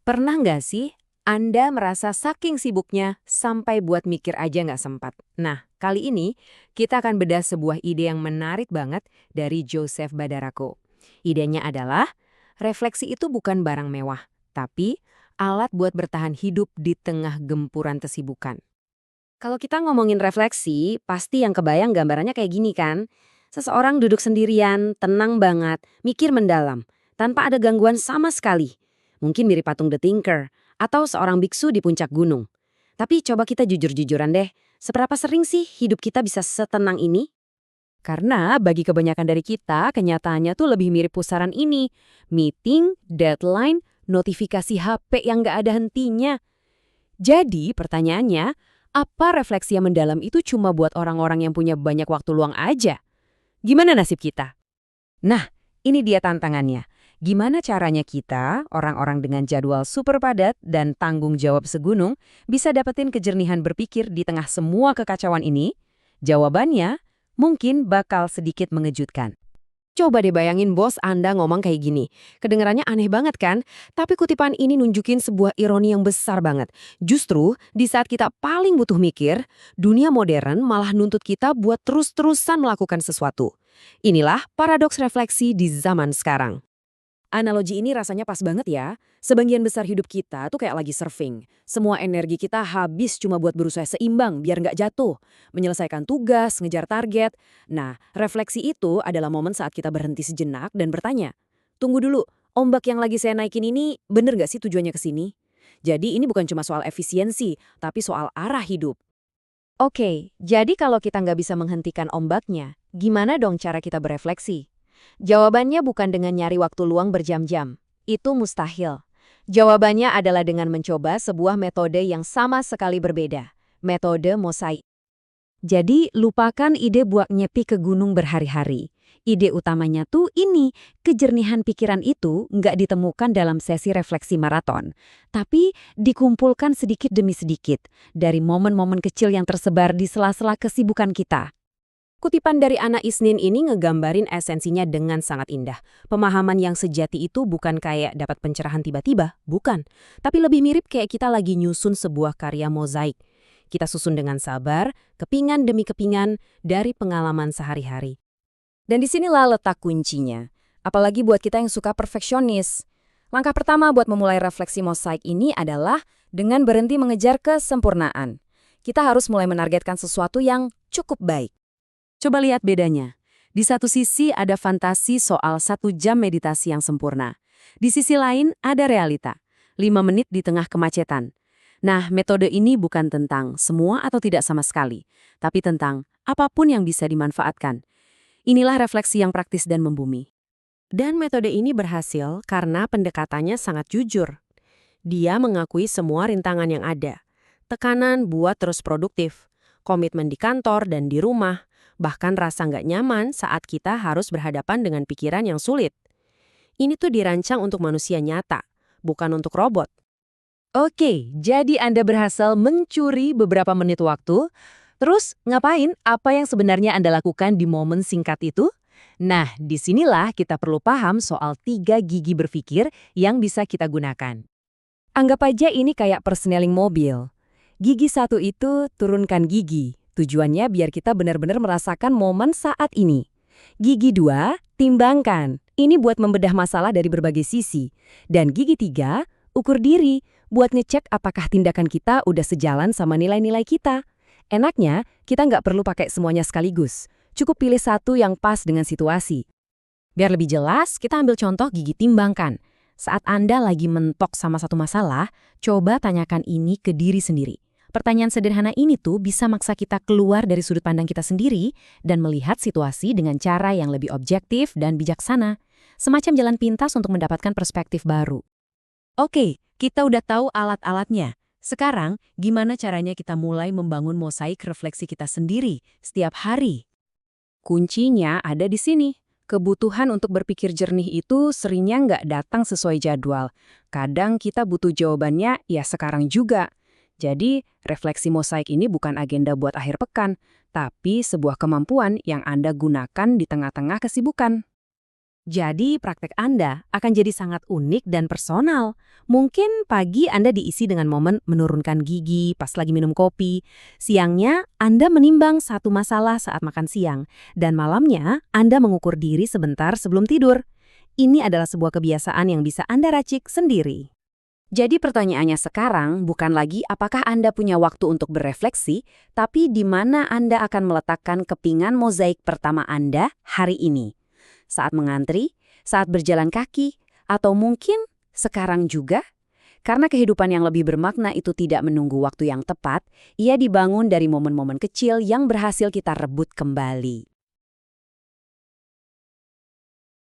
Pernah nggak sih Anda merasa saking sibuknya sampai buat mikir aja nggak sempat? Nah, kali ini kita akan bedah sebuah ide yang menarik banget dari Joseph Badarako. Idenya adalah, refleksi itu bukan barang mewah, tapi alat buat bertahan hidup di tengah gempuran kesibukan. Kalau kita ngomongin refleksi, pasti yang kebayang gambarannya kayak gini kan? Seseorang duduk sendirian, tenang banget, mikir mendalam, tanpa ada gangguan sama sekali. Mungkin mirip patung The Thinker, atau seorang biksu di puncak gunung. Tapi coba kita jujur-jujuran deh, seberapa sering sih hidup kita bisa setenang ini? Karena bagi kebanyakan dari kita, kenyataannya tuh lebih mirip pusaran ini. Meeting, deadline, notifikasi HP yang nggak ada hentinya. Jadi pertanyaannya, apa refleksi yang mendalam itu cuma buat orang-orang yang punya banyak waktu luang aja? Gimana nasib kita? Nah, ini dia tantangannya. Gimana caranya kita, orang-orang dengan jadwal super padat dan tanggung jawab segunung, bisa dapetin kejernihan berpikir di tengah semua kekacauan ini? Jawabannya mungkin bakal sedikit mengejutkan. Coba deh bayangin bos Anda ngomong kayak gini. Kedengarannya aneh banget kan? Tapi kutipan ini nunjukin sebuah ironi yang besar banget. Justru, di saat kita paling butuh mikir, dunia modern malah nuntut kita buat terus-terusan melakukan sesuatu. Inilah paradoks refleksi di zaman sekarang. Analogi ini rasanya pas banget ya. Sebagian besar hidup kita tuh kayak lagi surfing. Semua energi kita habis cuma buat berusaha seimbang biar nggak jatuh. Menyelesaikan tugas, ngejar target. Nah, refleksi itu adalah momen saat kita berhenti sejenak dan bertanya, tunggu dulu, ombak yang lagi saya naikin ini bener nggak sih tujuannya ke sini? Jadi ini bukan cuma soal efisiensi, tapi soal arah hidup. Oke, jadi kalau kita nggak bisa menghentikan ombaknya, gimana dong cara kita berefleksi? Jawabannya bukan dengan nyari waktu luang berjam-jam. Itu mustahil. Jawabannya adalah dengan mencoba sebuah metode yang sama sekali berbeda. Metode mosaik. Jadi, lupakan ide buat nyepi ke gunung berhari-hari. Ide utamanya tuh ini, kejernihan pikiran itu nggak ditemukan dalam sesi refleksi maraton, tapi dikumpulkan sedikit demi sedikit dari momen-momen kecil yang tersebar di sela-sela kesibukan kita. Kutipan dari Ana Isnin ini ngegambarin esensinya dengan sangat indah. Pemahaman yang sejati itu bukan kayak dapat pencerahan tiba-tiba, bukan. Tapi lebih mirip kayak kita lagi nyusun sebuah karya mozaik. Kita susun dengan sabar, kepingan demi kepingan, dari pengalaman sehari-hari. Dan disinilah letak kuncinya. Apalagi buat kita yang suka perfeksionis. Langkah pertama buat memulai refleksi mozaik ini adalah dengan berhenti mengejar kesempurnaan. Kita harus mulai menargetkan sesuatu yang cukup baik. Coba lihat bedanya. Di satu sisi ada fantasi soal 1 jam meditasi yang sempurna. Di sisi lain ada realita. 5 menit di tengah kemacetan. Nah, metode ini bukan tentang semua atau tidak sama sekali, tapi tentang apapun yang bisa dimanfaatkan. Inilah refleksi yang praktis dan membumi. Dan metode ini berhasil karena pendekatannya sangat jujur. Dia mengakui semua rintangan yang ada. Tekanan buat terus produktif, komitmen di kantor dan di rumah, bahkan rasa nggak nyaman saat kita harus berhadapan dengan pikiran yang sulit. Ini tuh dirancang untuk manusia nyata, bukan untuk robot. Oke, jadi Anda berhasil mencuri beberapa menit waktu. Terus, ngapain? Apa yang sebenarnya Anda lakukan di momen singkat itu? Nah, disinilah kita perlu paham soal 3 gigi berpikir yang bisa kita gunakan. Anggap aja ini kayak persneling mobil. Gigi 1 itu turunkan gigi. Tujuannya biar kita benar-benar merasakan momen saat ini. Gigi 2, timbangkan. Ini buat membedah masalah dari berbagai sisi. Dan gigi 3, ukur diri, buat ngecek apakah tindakan kita udah sejalan sama nilai-nilai kita. Enaknya, kita nggak perlu pakai semuanya sekaligus. Cukup pilih satu yang pas dengan situasi. Biar lebih jelas, kita ambil contoh gigi timbangkan. Saat Anda lagi mentok sama satu masalah, coba tanyakan ini ke diri sendiri. Pertanyaan sederhana ini tuh bisa maksa kita keluar dari sudut pandang kita sendiri dan melihat situasi dengan cara yang lebih objektif dan bijaksana. Semacam jalan pintas untuk mendapatkan perspektif baru. Oke, kita udah tahu alat-alatnya. Sekarang, gimana caranya kita mulai membangun mosaik refleksi kita sendiri setiap hari? Kuncinya ada di sini. Kebutuhan untuk berpikir jernih itu seringnya nggak datang sesuai jadwal. Kadang kita butuh jawabannya ya sekarang juga. Jadi, refleksi mosaik ini bukan agenda buat akhir pekan, tapi sebuah kemampuan yang Anda gunakan di tengah-tengah kesibukan. Jadi praktek Anda akan jadi sangat unik dan personal. Mungkin pagi Anda diisi dengan momen menurunkan gigi pas lagi minum kopi. Siangnya Anda menimbang satu masalah saat makan siang. Dan malamnya Anda mengukur diri sebentar sebelum tidur. Ini adalah sebuah kebiasaan yang bisa Anda racik sendiri. Jadi pertanyaannya sekarang bukan lagi apakah Anda punya waktu untuk berefleksi, tapi di mana Anda akan meletakkan kepingan mozaik pertama Anda hari ini. Saat mengantri, saat berjalan kaki, atau mungkin sekarang juga? Karena kehidupan yang lebih bermakna itu tidak menunggu waktu yang tepat, ia dibangun dari momen-momen kecil yang berhasil kita rebut kembali.